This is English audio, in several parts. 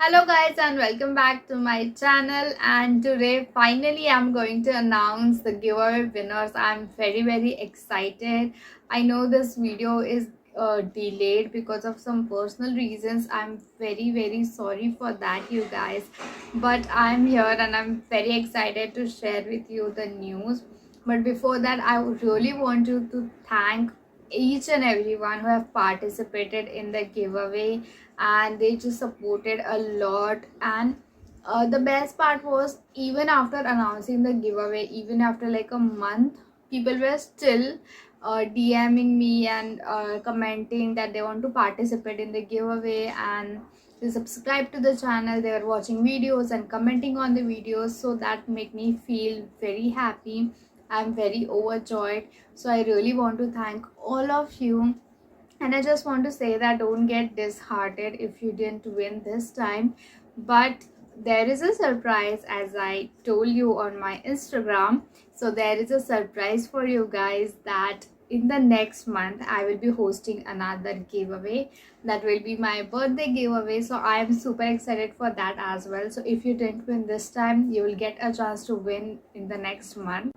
Hello guys and welcome back to my channel, and today finally I'm going to announce the giveaway winners. I'm very excited. I know this video is delayed because of some personal reasons. I'm very sorry for that, you guys, but I'm here and I'm very excited to share with you the news. But before that, I would really want to thank each and everyone who have participated in the giveaway, and they just supported a lot. And the best part was, even after announcing the giveaway, even after like a month, people were still DMing me and commenting that they want to participate in the giveaway, and they subscribe to the channel, they were watching videos and commenting on the videos. So that made me feel very happy. I'm very overjoyed. So I really want to thank all of you, and I just want to say that don't get disheartened if you didn't win this time. But there is a surprise, as I told you on my Instagram. So there is a surprise for you guys, that in the next month I will be hosting another giveaway. That will be my birthday giveaway. So I am super excited for that as well. So if you didn't win this time, you will get a chance to win in the next month.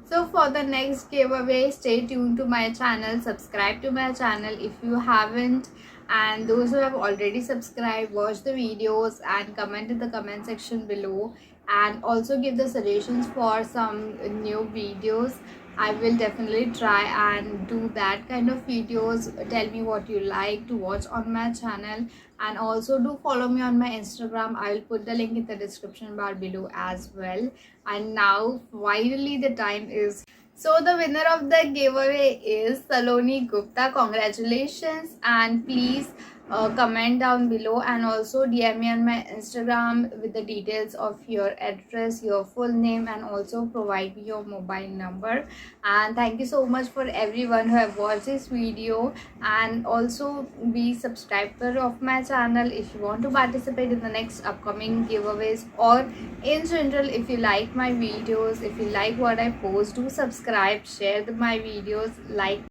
So for the next giveaway, stay tuned to my channel, subscribe to my channel if you haven't, and those who have already subscribed, watch the videos and comment in the comment section below, and also give the suggestions for some new videos. I will definitely try and do that kind of videos. Tell me what you like to watch on my channel, and also do follow me on my Instagram. I will put the link in the description bar below as well. And now finally the time is, so the winner of the giveaway is Saloni Gupta. Congratulations, and please comment down below and also DM me on my Instagram with the details of your address, your full name, and also provide me your mobile number. And thank you so much for everyone who have watched this video, and also be subscriber of my channel if you want to participate in the next upcoming giveaways, or in general if you like my videos, if you like what I post, do subscribe, share my videos, like